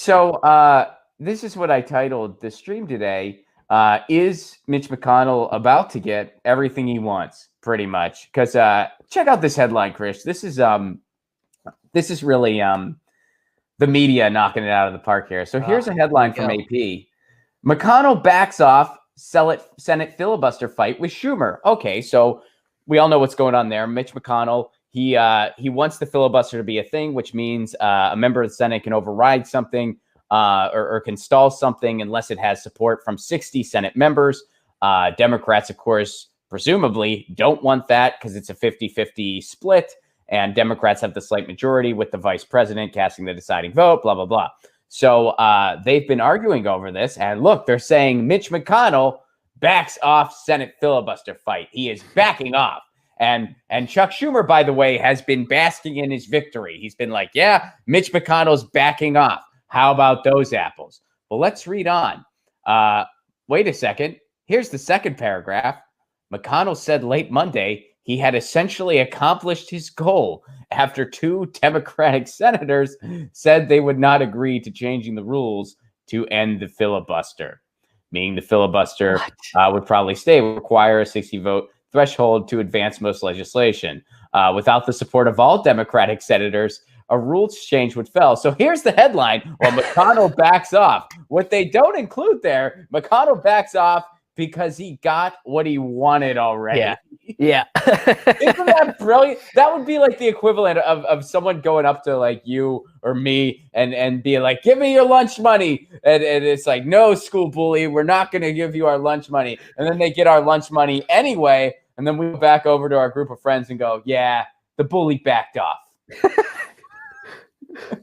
So this is what I titled the stream today. Is Mitch McConnell about to get everything he wants? Pretty much. Because check out this headline, Chris. This is really the media knocking it out of the park here. So here's a headline from AP. McConnell backs off Senate filibuster fight with Schumer. Okay, so we all know what's going on there. Mitch McConnell, he wants the filibuster to be a thing, which means a member of the Senate can override something or can stall something unless it has support from 60 Senate members. Democrats, of course, presumably don't want that because it's a 50-50 split, and Democrats have the slight majority with the vice president casting the deciding vote, blah, blah, blah. So they've been arguing over this, and look, they're saying Mitch McConnell backs off Senate filibuster fight. He is backing off. And Chuck Schumer, by the way, has been basking in his victory. He's been like, yeah, Mitch McConnell's backing off. How about those apples? Well, let's read on. Wait a second. Here's the second paragraph. McConnell said late Monday he had essentially accomplished his goal after two Democratic senators said they would not agree to changing the rules to end the filibuster. Meaning the filibuster would probably require a 60-vote threshold to advance most legislation. Without the support of all Democratic senators, a rules change would fail. So here's the headline. Well, McConnell backs off. What they don't include there, McConnell backs off because he got what he wanted already. Yeah. Isn't that brilliant? That would be like the equivalent of someone going up to like you or me and being like, give me your lunch money. And it's like, no, school bully, we're not going to give you our lunch money. And then they get our lunch money anyway. And then we go back over to our group of friends and go, yeah, the bully backed off.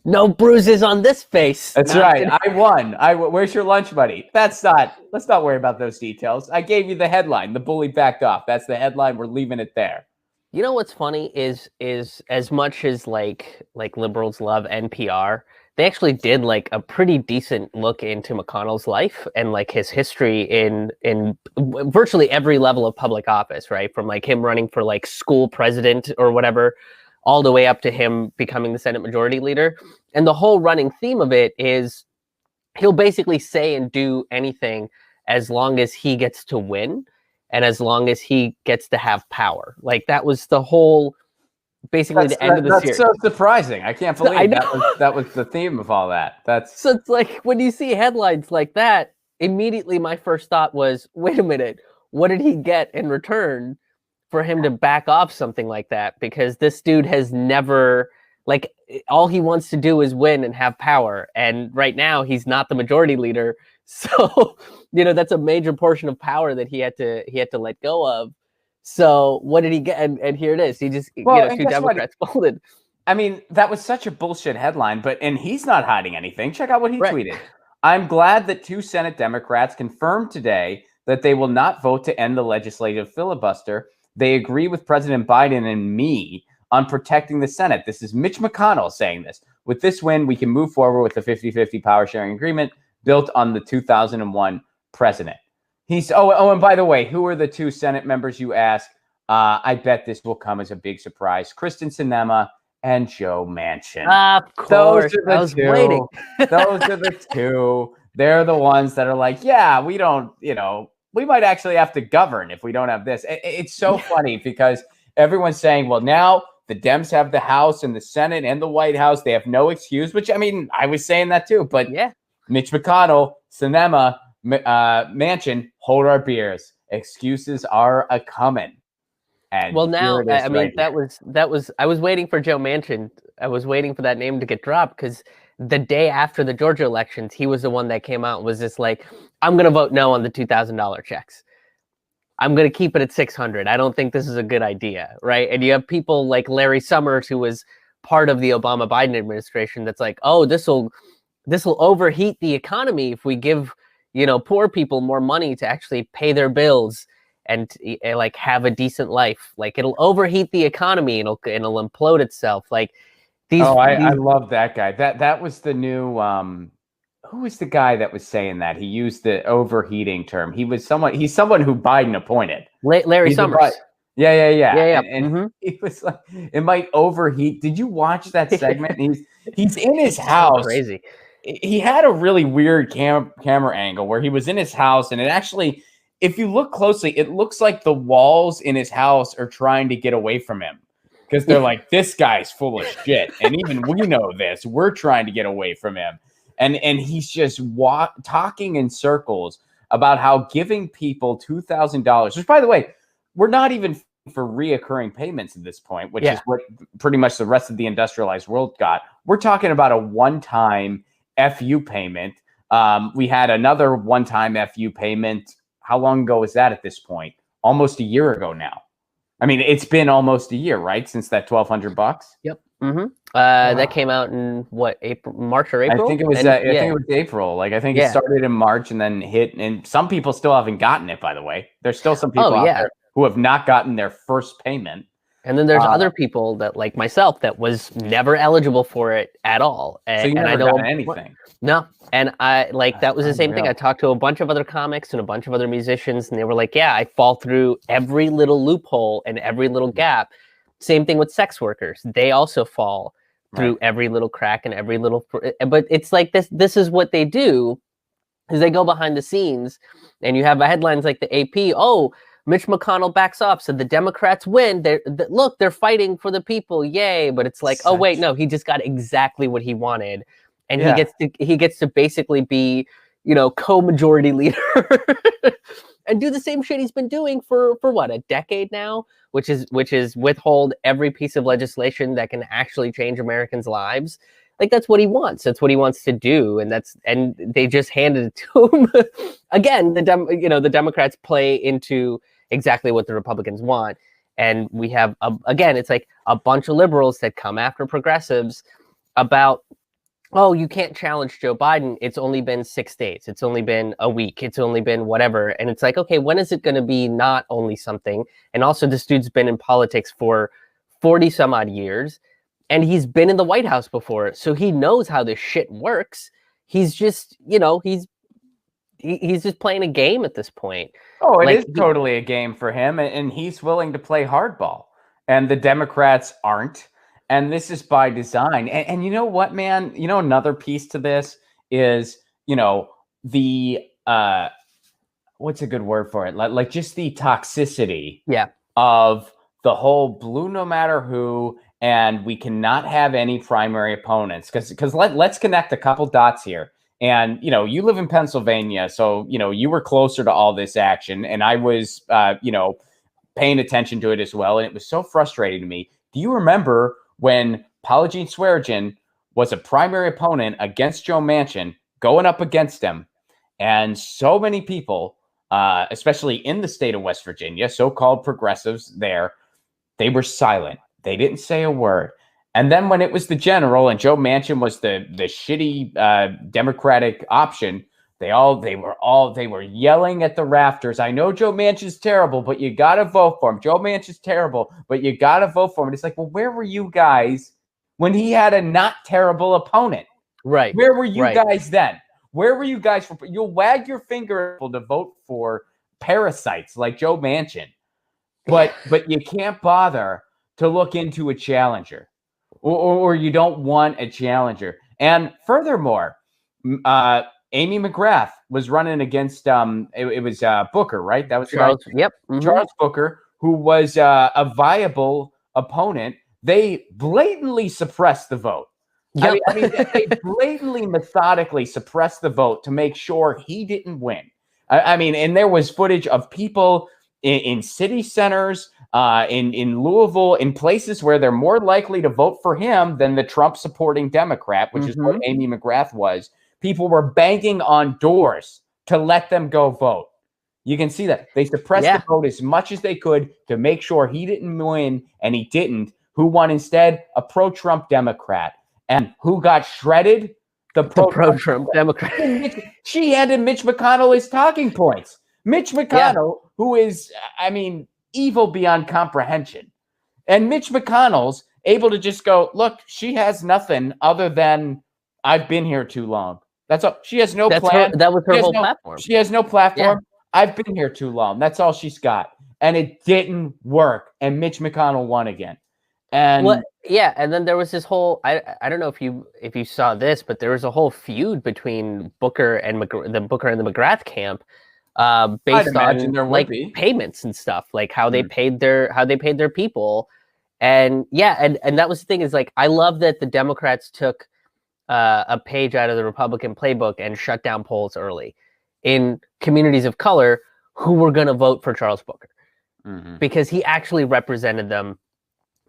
No bruises on this face. That's right. I won. Where's your lunch money? Let's not worry about those details. I gave you the headline. The bully backed off. That's the headline. We're leaving it there. You know what's funny is as much as like liberals love NPR, they actually did like a pretty decent look into McConnell's life and like his history in virtually every level of public office, right? From like him running for like school president or whatever, all the way up to him becoming the Senate Majority Leader. And the whole running theme of it is he'll basically say and do anything as long as he gets to win and as long as he gets to have power. Like that was the whole, basically the end of the series. That's so surprising. I can't believe that was the theme of all that. So it's like when you see headlines like that, immediately my first thought was, wait a minute, what did he get in return for him to back off something like that? Because this dude has never, like, all he wants to do is win and have power. And right now he's not the majority leader. So, that's a major portion of power that he had to let go of. So what did he get? And here it is. He just, two Democrats folded. I mean, that was such a bullshit headline, and he's not hiding anything. Check out what he tweeted. I'm glad that two Senate Democrats confirmed today that they will not vote to end the legislative filibuster. They agree with President Biden and me on protecting the Senate. This is Mitch McConnell saying this. With this win, we can move forward with the 50-50 power sharing agreement built on the 2001 precedent. And by the way, who are the two Senate members you ask? I bet this will come as a big surprise. Kristen Sinema and Joe Manchin. Of course. I was waiting. Those are the two. They're the ones that are like, yeah, we don't, we might actually have to govern if we don't have this. It's so funny because everyone's saying, well, now the Dems have the House and the Senate and the White House. They have no excuse, which, I mean, I was saying that too. But yeah, Mitch McConnell, Sinema, Manchin, hold our beers. Excuses are a-coming. And well, now, I mean, that was, I was waiting for Joe Manchin. I was waiting for that name to get dropped because the day after the Georgia elections, he was the one that came out and was just like, I'm going to vote no on the $2,000 checks. I'm going to keep it at $600. I don't think this is a good idea, right? And you have people like Larry Summers, who was part of the Obama-Biden administration, that's like, oh, this will overheat the economy if we give, poor people more money to actually pay their bills and like have a decent life. Like it'll overheat the economy and it'll implode itself. Like I love that guy. That was the new who was the guy that was saying that? He used the overheating term. He's someone who Biden appointed. Larry Summers. Yeah. And he was like, it might overheat. Did you watch that segment? He's in his house. Crazy. he had a really weird camera angle where he was in his house, and it actually, if you look closely, it looks like the walls in his house are trying to get away from him because they're like, this guy's full of shit, and even we know this. We're trying to get away from him, and he's just talking in circles about how giving people $2,000, which, by the way, we're not even for reoccurring payments at this point, which is what pretty much the rest of the industrialized world got. We're talking about a one-time FU payment. We had another one-time FU payment. How long ago was that at this point? Almost a year ago now. I mean, it's been almost a year, right? Since that $1,200. Yep. That came out in what, March or April? I think it was. I think it was April. Like, I think it started in March and then hit. And some people still haven't gotten it. By the way, there's still some people out there who have not gotten their first payment. And then there's other people that, like myself, that was never eligible for it at all. And, so you never got anything. No. And that was the same thing. I talked to a bunch of other comics and a bunch of other musicians, and they were like, yeah, I fall through every little loophole and every little gap. Same thing with sex workers. They also fall through every little crack and every little, but it's like this is what they do, is they go behind the scenes, and you have headlines like the AP, Mitch McConnell backs off, so the Democrats win. Look, they're fighting for the people, yay! But it's like, oh wait, no, he just got exactly what he wanted, and he gets to basically be, co-majority leader and do the same shit he's been doing for what, a decade now, which is withhold every piece of legislation that can actually change Americans' lives. Like, that's what he wants. That's what he wants to do, and they just handed it to him. Again, the Democrats play into exactly what the Republicans want, and we have it's like a bunch of liberals that come after progressives about, you can't challenge Joe Biden. It's only been 6 days. It's only been a week. It's only been whatever. And it's like, okay, when is it going to be not only something? And also, this dude's been in politics for 40 some odd years. And he's been in the White House before, so he knows how this shit works. He's just, he's just playing a game at this point. Oh, it is totally a game for him, and he's willing to play hardball, and the Democrats aren't. And this is by design. And you know what, man? Another piece to this is, the what's a good word for it? Like just the toxicity of the whole blue no matter who. And we cannot have any primary opponents because let's connect a couple dots here. And, you live in Pennsylvania, so, you were closer to all this action. And I was, paying attention to it as well. And it was so frustrating to me. Do you remember when Paula Jean Swearengin was a primary opponent against Joe Manchin, going up against him? And so many people, especially in the state of West Virginia, so-called progressives there, they were silent. They didn't say a word. And then when it was the general and Joe Manchin was the shitty Democratic option, they were yelling at the rafters. I know Joe Manchin's terrible, but you got to vote for him. Joe Manchin's terrible, but you got to vote for him. And it's like, well, where were you guys when he had a not terrible opponent? Right. Where were you guys then? Where were you guys for? You'll wag your finger to vote for parasites like Joe Manchin, but you can't bother to look into a challenger, or you don't want a challenger. And furthermore, Amy McGrath was running against it was Booker, right? That was Charles. Yep, Charles Booker, who was a viable opponent. They blatantly suppressed the vote. Yep. I mean, they blatantly, methodically suppressed the vote to make sure he didn't win. I mean, and there was footage of people in city centers, in Louisville, in places where they're more likely to vote for him than the Trump-supporting Democrat, which is what Amy McGrath was. People were banging on doors to let them go vote. You can see that. They suppressed the vote as much as they could to make sure he didn't win, and he didn't. Who won instead? A pro-Trump Democrat. And who got shredded? The pro-Trump Democrat. She handed Mitch McConnell his talking points. Mitch McConnell, who is, evil beyond comprehension. And Mitch McConnell's able to just go, look, she has nothing other than I've been here too long. That's all. She has no plan. That was her whole platform. She has no platform. Yeah. I've been here too long. That's all she's got. And it didn't work. And Mitch McConnell won again. And yeah, and then there was this whole I don't know if you saw this, but there was a whole feud between Booker and the Booker and the McGrath camp, I'd based imagine on there would like be. payments and stuff, like how they paid their people, and yeah, and that was the thing is like I love that the Democrats took a page out of the Republican playbook and shut down polls early in communities of color who were going to vote for Charles Booker because he actually represented them,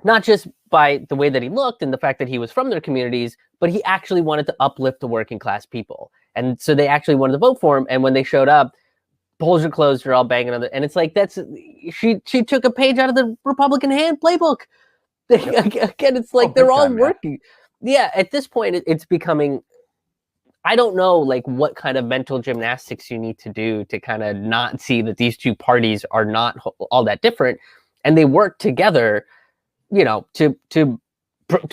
not just by the way that he looked and the fact that he was from their communities, but he actually wanted to uplift the working class people. And so they actually wanted to vote for him. And when they showed up, polls are closed, they're all banging on the, and it's like, she took a page out of the Republican hand playbook. Again, it's like they're all working. Yeah, at this point, it's becoming, I don't know, like what kind of mental gymnastics you need to do to kind of not see that these two parties are not all that different, and they work together, you know, to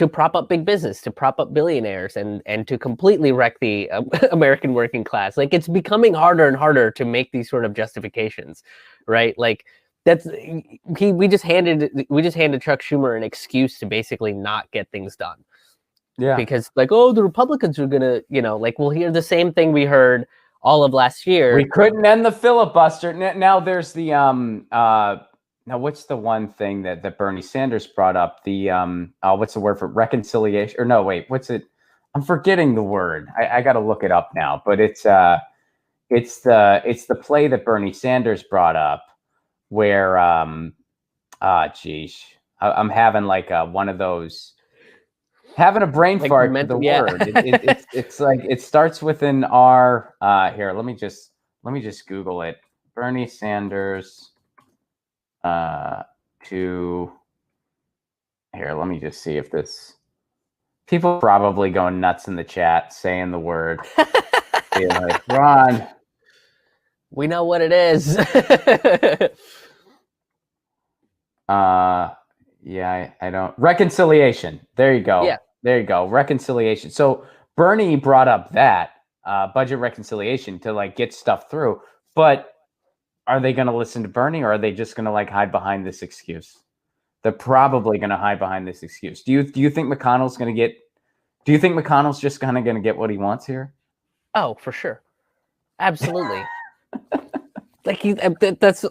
prop up big business, to prop up billionaires, and to completely wreck the American working class. Like it's becoming harder and harder to make these sort of justifications, right? Like that's we just handed Chuck Schumer an excuse to basically not get things done. Yeah. Because like, oh, the Republicans are gonna, you know, like we'll hear the same thing we heard all of last year. We couldn't end the filibuster. Now there's the now what's the one thing that Bernie Sanders brought up? The what's the word for reconciliation? Or no, wait, what's it? I'm forgetting the word. I gotta look it up now. But it's the play that Bernie Sanders brought up where geez. I'm having like one of those. Having a brain like fart to the word. It's like it starts with an R. Here, let me just Google it. Bernie Sanders to here. Let me just see if this. People probably going nuts in the chat saying the word. Like, Ron, we know what it is. Yeah, I don't. Reconciliation. There you go. Yeah. There you go. Reconciliation. So Bernie brought up that budget reconciliation to like get stuff through. But are they going to listen to Bernie, or are they just going to like hide behind this excuse? They're probably going to hide behind this excuse. Do you think McConnell's going to get? Do you think McConnell's just kind of going to get what he wants here? Oh, for sure, absolutely. Like that's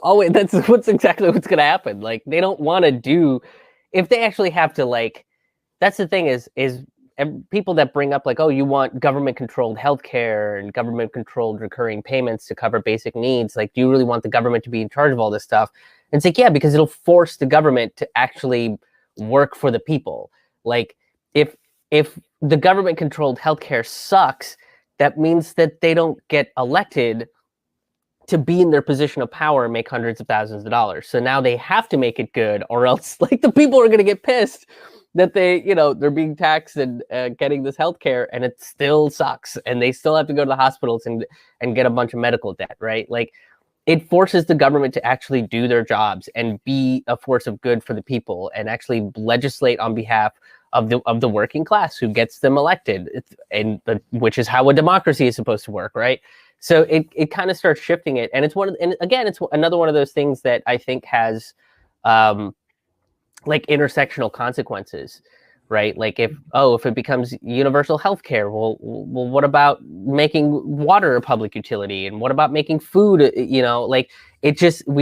what's exactly what's going to happen. Like they don't want to do, if they actually have to like, that's the thing is people that bring up like, oh, you want government controlled healthcare and government controlled recurring payments to cover basic needs. Like, do you really want the government to be in charge of all this stuff? And it's like, yeah, because it'll force the government to actually work for the people. Like if the government controlled healthcare sucks, that means that they don't get elected to be in their position of power and make hundreds of thousands of dollars. So now they have to make it good, or else like the people are going to get pissed that they, you know, they're being taxed and getting this healthcare, and it still sucks, and they still have to go to the hospitals and get a bunch of medical debt, right? Like it forces the government to actually do their jobs and be a force of good for the people and actually legislate on behalf of the working class who gets them elected, which is how a democracy is supposed to work, right? So it kind of starts shifting it, and it's another one of those things that I think has like intersectional consequences, right? Like if it becomes universal healthcare, well, what about making water a public utility, and what about making food? You know, like we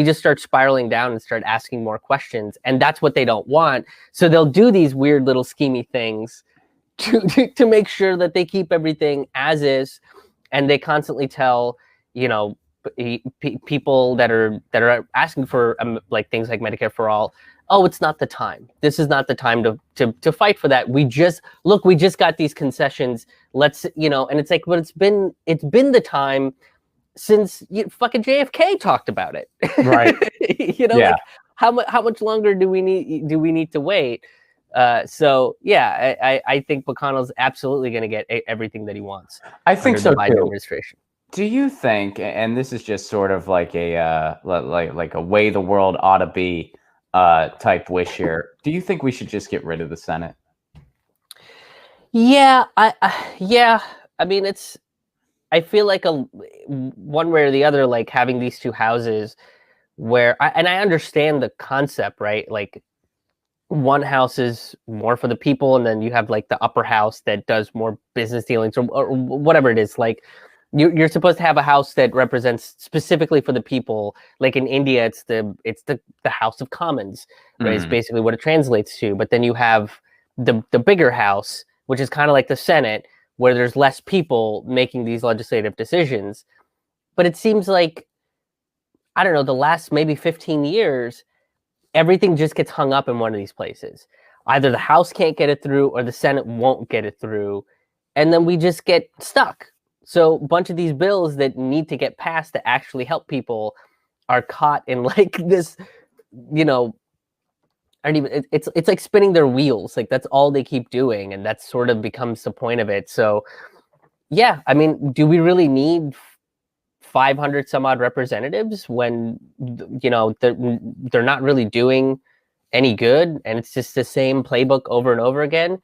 just start spiraling down and start asking more questions, and that's what they don't want. So they'll do these weird little schemy things to make sure that they keep everything as is. And they constantly tell, you know, people that are asking for like things like Medicare for all, oh, it's not the time. This is not the time to fight for that. We just got these concessions. Let's, you know, and it's like, but it's been the time since fucking JFK talked about it, right? You know, yeah. Like how much longer do we need to wait? So yeah, I think McConnell's absolutely going to get everything that he wants. I think so Biden too. Administration. Do you think, and this is just sort of like a like a way the world ought to be type wish here? Do you think we should just get rid of the Senate? Yeah, I mean, I feel like one way or the other, like having these two houses where I understand the concept, right? Like one house is more for the people, and then you have like the upper house that does more business dealings or whatever it is. Like you're supposed to have a house that represents specifically for the people. Like in India, it's the House of Commons, right? Is basically what it translates to. But then you have the bigger house, which is kind of like the Senate, where there's less people making these legislative decisions. But it seems like, I don't know, the last maybe 15 years, everything just gets hung up in one of these places. Either the House can't get it through or the Senate won't get it through. And then we just get stuck. So a bunch of these bills that need to get passed to actually help people are caught in like this, you know, it's like spinning their wheels. Like that's all they keep doing. And that sort of becomes the point of it. So yeah, I mean, do we really need 500 some odd representatives when, you know, they're not really doing any good, and it's just the same playbook over and over again?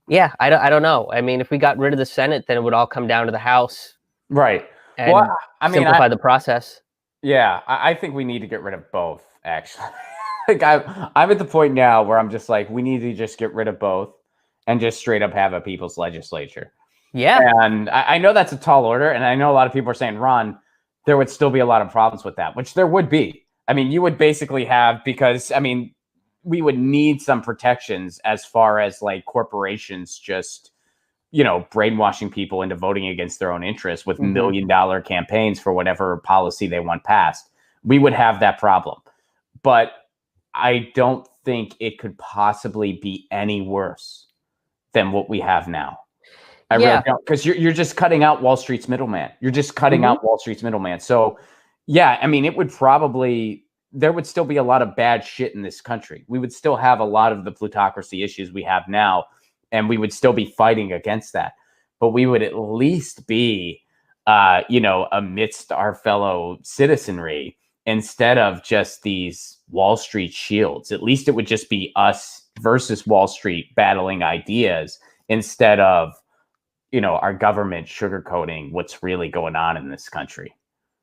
Yeah, I don't know. I mean, if we got rid of the Senate, then it would all come down to the House, right? And well, I mean, simplify the process. Yeah, I think we need to get rid of both. Actually, like I'm at the point now where I'm just like, we need to just get rid of both and just straight up have a people's legislature. Yeah. And I know that's a tall order. And I know a lot of people are saying, Ron, there would still be a lot of problems with that, which there would be. I mean, you would basically have, because, I mean, we would need some protections as far as like corporations just, you know, brainwashing people into voting against their own interests with $1 million campaigns for whatever policy they want passed. We would have that problem. But I don't think it could possibly be any worse than what we have now. I really don't, because you're just cutting out Wall Street's middleman. You're just cutting out Wall Street's middleman. So, yeah, I mean, it would probably, there would still be a lot of bad shit in this country. We would still have a lot of the plutocracy issues we have now, and we would still be fighting against that. But we would at least be, you know, amidst our fellow citizenry instead of just these Wall Street shields. At least it would just be us versus Wall Street battling ideas instead of, you know, our government sugarcoating what's really going on in this country.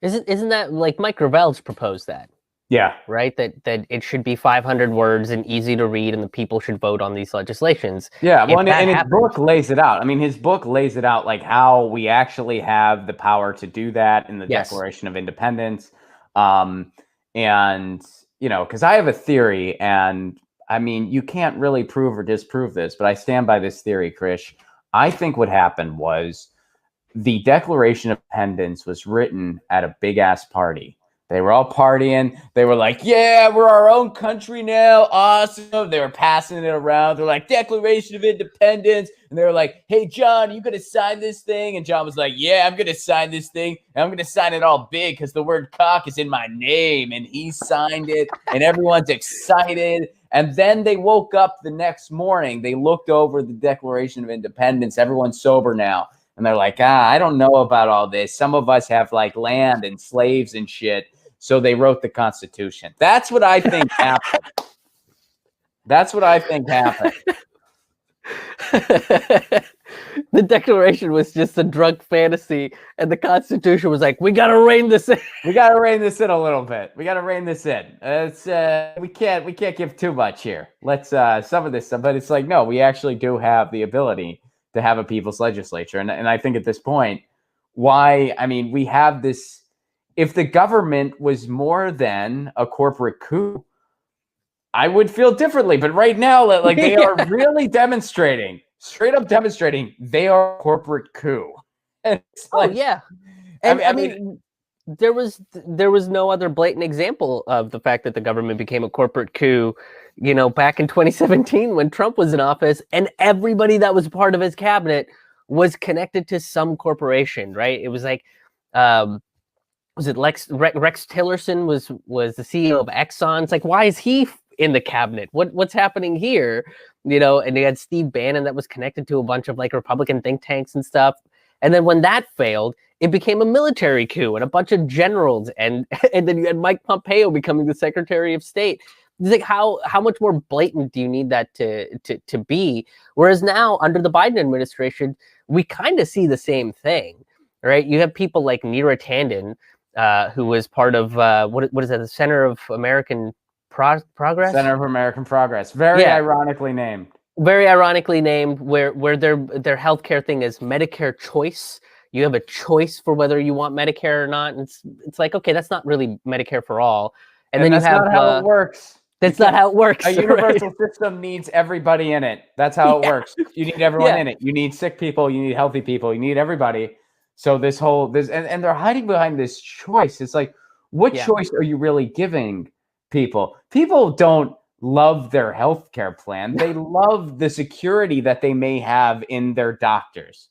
Isn't that like Mike Gravel's proposed that? Yeah. Right. That it should be 500 words and easy to read, and the people should vote on these legislations. Yeah. Well, and his book lays it out. I mean, his book lays it out like how we actually have the power to do that in the Declaration of Independence. And, you know, because I have a theory, and I mean, you can't really prove or disprove this, but I stand by this theory, Krish. I think what happened was the Declaration of Independence was written at a big ass party. They were all partying. They were like, yeah, we're our own country now. Awesome. They were passing it around. They're like, Declaration of Independence. And they were like, hey, John, you going to sign this thing? And John was like, yeah, I'm going to sign this thing. And I'm going to sign it all big because the word cock is in my name. And he signed it. And everyone's excited. And then they woke up the next morning. They looked over the Declaration of Independence. Everyone's sober now. And they're like, I don't know about all this. Some of us have like land and slaves and shit. So they wrote the Constitution. That's what I think happened. That's what I think happened. The Declaration was just a drunk fantasy, and the Constitution was like, we got to rein this in. We got to rein this in a little bit. We got to rein this in. It's we can't give too much here. Let's some of this stuff, but it's like, no, we actually do have the ability to have a people's legislature. And I think at this point, why, I mean, we have this, if the government was more than a corporate coup, I would feel differently. But right now, like they are really demonstrating, straight up demonstrating, they are a corporate coup. And it's like, oh, yeah. And I mean, there was no other blatant example of the fact that the government became a corporate coup, you know, back in 2017 when Trump was in office, and everybody that was part of his cabinet was connected to some corporation, right? It was like, was it Rex Tillerson was the CEO of Exxon? It's like, why is he in the cabinet? What's happening here? You know, and they had Steve Bannon that was connected to a bunch of like Republican think tanks and stuff. And then when that failed, it became a military coup and a bunch of generals, and then you had Mike Pompeo becoming the Secretary of State. It's like, how much more blatant do you need that to be? Whereas now, under the Biden administration, we kind of see the same thing, right? You have people like Neera Tanden, who was part of what is that? The Center of American Progress. Center for American Progress. Very ironically named. Very ironically named, where their healthcare thing is Medicare choice. You have a choice for whether you want Medicare or not. And it's like, okay, that's not really Medicare for all. And then that's you have not how it works. That's not how it works. A universal system needs everybody in it. That's how it works. You need everyone in it. You need sick people. You need healthy people. You need everybody. So this and they're hiding behind this choice. It's like, what choice are you really giving people? People don't love their healthcare plan. They love the security that they may have in their doctors.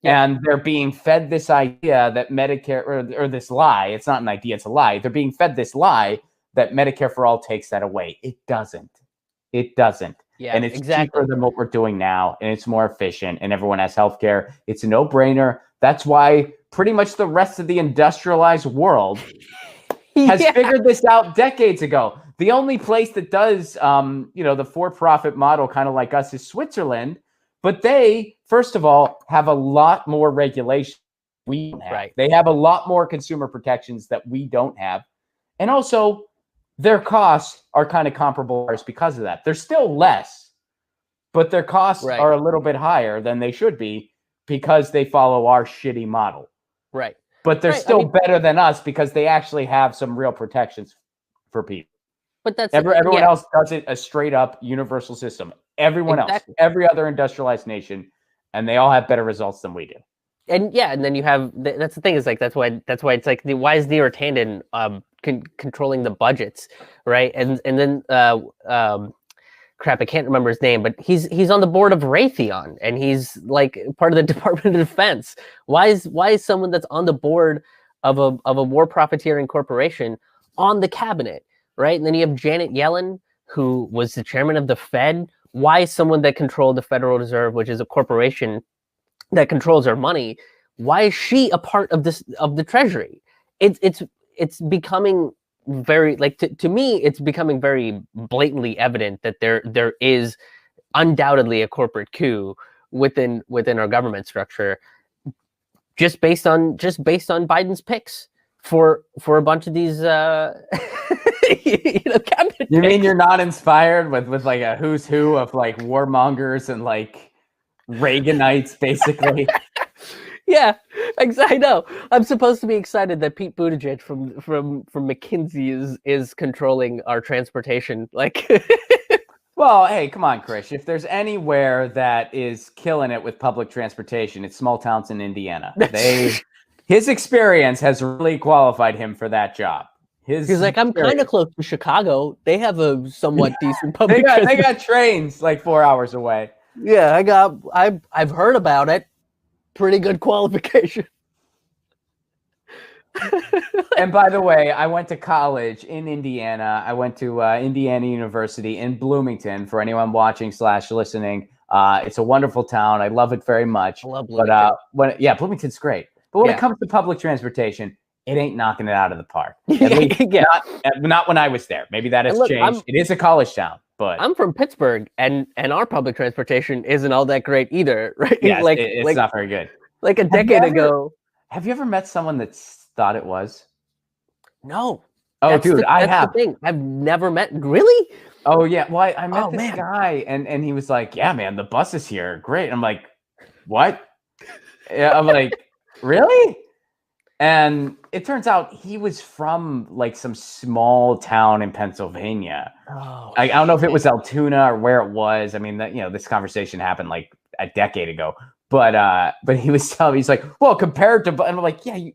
Yeah. And they're being fed this idea that Medicare or this lie, it's not an idea, it's a lie. They're being fed this lie that Medicare for all takes that away. It doesn't. It doesn't. Yeah, and it's cheaper than what we're doing now, and it's more efficient, and everyone has healthcare. It's a no-brainer. That's why pretty much the rest of the industrialized world has figured this out decades ago. The only place that does, the for-profit model kind of like us is Switzerland, but they, first of all, have a lot more regulation we don't have. Right. They have a lot more consumer protections that we don't have, and also their costs are kind of comparable to ours because of that. They're still less, but their costs are a little bit higher than they should be because they follow our shitty model. Right. But they're still better than us because they actually have some real protections for people. But that's everyone else does it a straight up universal system. Everyone else, every other industrialized nation, and they all have better results than we do. And and then you have that's the thing is like that's why it's like why is Neera Tanden controlling the budgets, right? And then crap, I can't remember his name, but he's on the board of Raytheon, and he's like part of the Department of Defense. Why is someone that's on the board of a war profiteering corporation on the cabinet, right? And then you have Janet Yellen, who was the chairman of the Fed. Why is someone that controlled the Federal Reserve, which is a corporation that controls our money, why is she a part of the Treasury? It's becoming very to me it's becoming very blatantly evident that there is undoubtedly a corporate coup within our government structure, just based on Biden's picks for a bunch of these cabinet you mean picks. You're not inspired with like a who's who of like warmongers and like Reaganites, basically. Yeah, exactly. I know. I'm supposed to be excited that Pete Buttigieg from McKinsey is controlling our transportation. Like, well, hey, come on, Chris. If there's anywhere that is killing it with public transportation, it's small towns in Indiana. His experience has really qualified him for that job. He's like, I'm kind of close to Chicago. They have a somewhat decent public. They got trains like 4 hours away. Yeah, I've heard about it. Pretty good qualification. And by the way, I went to college in Indiana. I went to Indiana University in Bloomington. For anyone watching / listening, it's a wonderful town. I love it very much. I love Bloomington. But Bloomington's great. But when it comes to public transportation, it ain't knocking it out of the park. At least not when I was there. Maybe that has changed. It is a college town. But I'm from Pittsburgh, and our public transportation isn't all that great either, right? Yeah, it's not very good. Like a decade ago. Have you ever met someone that thought it was? No. Oh, dude, I have. The thing. I've never met. Really? Oh, yeah. Well, I met this guy, and he was like, yeah, man, the buses here are great. I'm like, what? Yeah, I'm like, really? And it turns out he was from like some small town in Pennsylvania. Oh, I don't know if it was Altoona or where it was. I mean, this conversation happened like a decade ago. But he was telling me, he's like, well, compared to, and I'm like, yeah,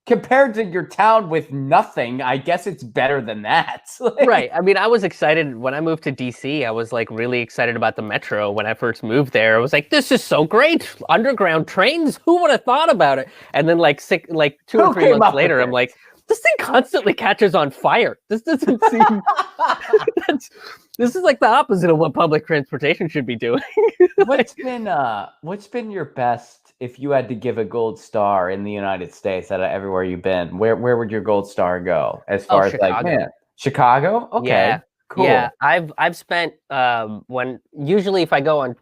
compared to your town with nothing, I guess it's better than that. Right. I mean, I was excited when I moved to DC. I was like really excited about the metro when I first moved there. I was like, this is so great. Underground trains. Who would have thought about it? And then like 2 or 3 months later, I'm like, this thing constantly catches on fire. This doesn't seem. This is like the opposite of what public transportation should be doing. What's been your best? If you had to give a gold star in the United States out of everywhere you've been, where would your gold star go? As far as Chicago. Like, man, Chicago? Okay. Yeah. Cool. Yeah. I've spent usually if I'm going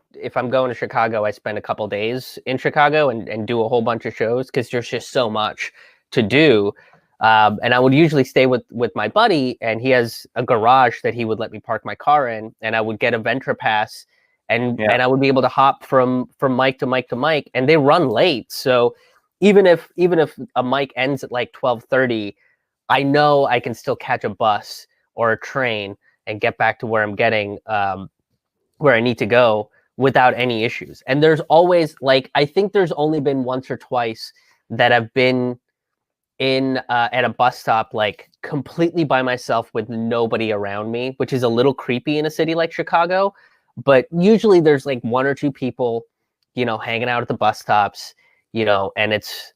to Chicago, I spend a couple days in Chicago and do a whole bunch of shows because there's just so much to do. And I would usually stay with my buddy, and he has a garage that he would let me park my car in, and I would get a Ventra pass, and I would be able to hop from mic to mic to mic, and they run late. So even if a mic ends at like 12:30, I know I can still catch a bus or a train and get back to where I'm getting where I need to go without any issues. And there's always, like, I think there's only been once or twice that I've been in at a bus stop like completely by myself with nobody around me, which is a little creepy in a city like Chicago. But usually there's like one or two people, you know, hanging out at the bus stops, you know, and it's,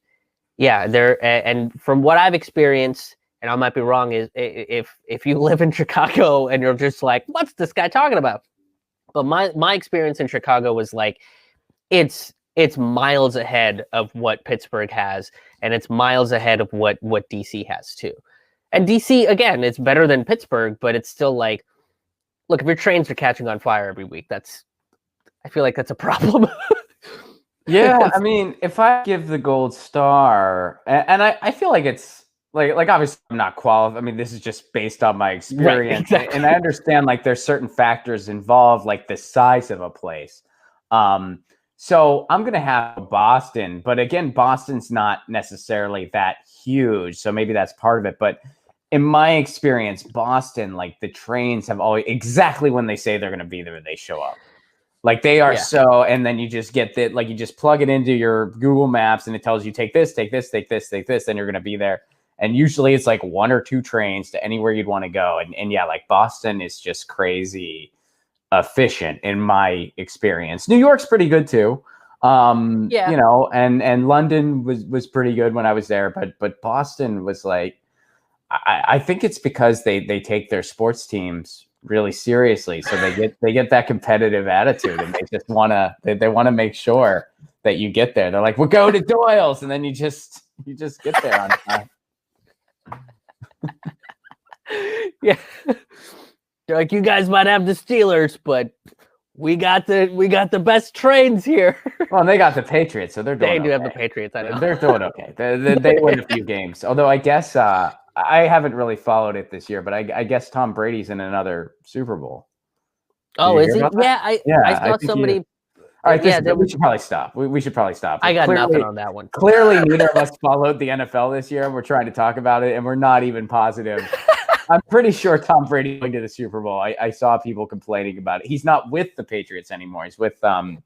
yeah, there. And from what I've experienced, and I might be wrong, is if you live in Chicago and you're just like, what's this guy talking about? But my experience in Chicago was like, it's miles ahead of what Pittsburgh has, and it's miles ahead of what DC has too. And DC, again, it's better than Pittsburgh, but it's still like, look, if your trains are catching on fire every week, I feel like that's a problem. Yeah, I mean, if I give the gold star, and I feel like it's like obviously I'm not qualified. I mean, this is just based on my experience, right, exactly. And I understand like there's certain factors involved, like the size of a place. So I'm gonna have Boston, but again, Boston's not necessarily that huge, so maybe that's part of it. But in my experience, Boston, like the trains have always exactly when they say they're gonna be there, they show up. Like they are so, and then you just get that, like you just plug it into your Google Maps and it tells you take this, take this, take this, take this, then you're gonna be there. And usually it's like one or two trains to anywhere you'd want to go. And yeah, like Boston is just crazy efficient in my experience. New York's pretty good too. You know, and London was pretty good when I was there, but Boston was like, I think it's because they take their sports teams really seriously. So they get that competitive attitude, and they just want to make sure that you get there. They're like, we'll go to Doyle's, and then you just get there on time. Yeah. They're like, you guys might have the Steelers, but we got the best trains here. Well, and they got the Patriots, so they're doing They do okay. have the Patriots, I know. They're doing okay. They win a few games. Although I guess I haven't really followed it this year, but I guess Tom Brady's in another Super Bowl. Oh, is he? Yeah, I saw somebody. All right, we should probably stop. We should probably stop. I got nothing on that one. Clearly, neither of us followed the NFL this year, and we're trying to talk about it, and we're not even positive. I'm pretty sure Tom Brady going to the Super Bowl. I saw people complaining about it. He's not with the Patriots anymore. He's with, I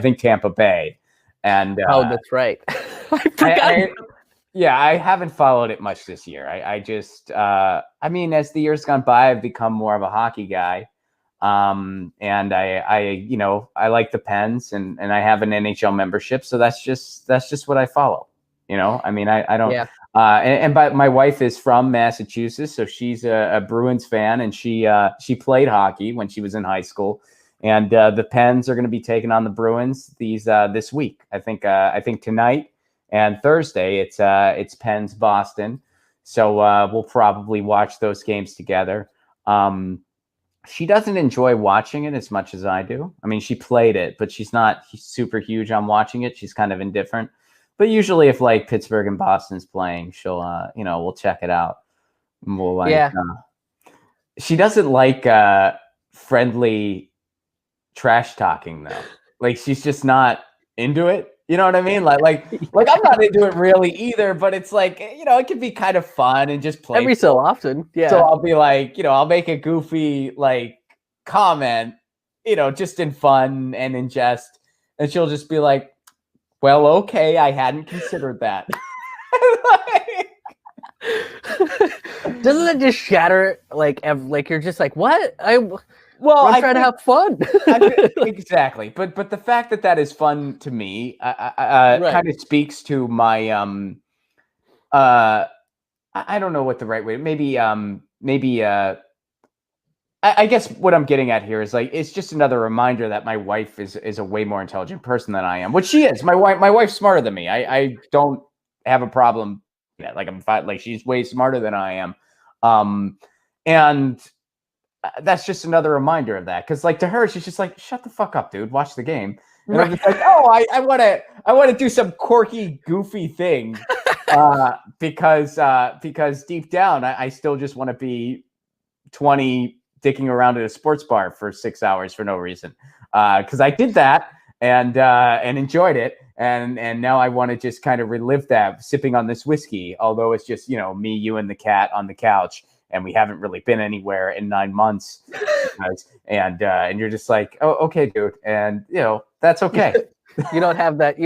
think, Tampa Bay. And oh, that's right. I forgot. I haven't followed it much this year. I just, I mean, as the years gone by, I've become more of a hockey guy. And I like the Pens, and I have an NHL membership, so that's just what I follow. You know, I mean, I don't. Yeah. But my wife is from Massachusetts, so she's a Bruins fan, and she played hockey when she was in high school. And the Pens are going to be taking on the Bruins this week. I think tonight and Thursday it's Pens Boston. So we'll probably watch those games together. She doesn't enjoy watching it as much as I do. I mean, she played it, but she's not super huge on watching it. She's kind of indifferent. But usually if like Pittsburgh and Boston's playing, she'll, we'll check it out. And we'll she doesn't like friendly trash talking though. Like she's just not into it. You know what I mean? Like I'm not into it really either, but it's like, it can be kind of fun and just play every so often. Yeah. So I'll be like, I'll make a goofy like comment, just in fun and in jest. And she'll just be like, well, okay, I hadn't considered that. Doesn't that just shatter like you're just like, what? I'm trying to have fun. Exactly, but the fact that is fun to me kind of speaks to my I don't know what the right way. Maybe I guess what I'm getting at here is like it's just another reminder that my wife is a way more intelligent person than I am, which she is. My wife's smarter than me. I don't have a problem. Like she's way smarter than I am, and that's just another reminder of that. Because like to her, she's just like, "Shut the fuck up, dude. Watch the game." And I'm just like, "Oh, I want to do some quirky, goofy thing." because deep down, I still just want to be 20 dicking around at a sports bar for 6 hours for no reason. Because I did that and enjoyed it. And now I want to just kind of relive that, sipping on this whiskey, although it's just, me, you, and the cat on the couch. And we haven't really been anywhere in 9 months. And you're just like, oh, okay, dude. And, that's okay. You don't have that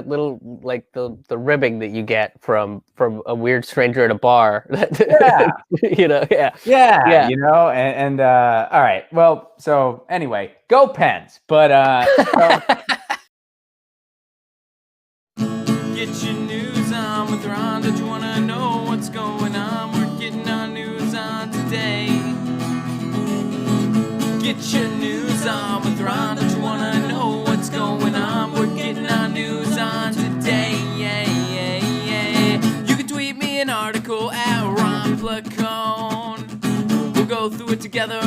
little, like, the ribbing that you get from a weird stranger at a bar. Yeah. Yeah. And all right. Well, so anyway, go Pens. But Get your news on with Ron. Don't you want to know what's going on? We're getting our news on today. Get your news on with Ron. Don't you want to know what's going on? We're getting our news on today. You can tweet me an article at Ron Placone. We'll go through it together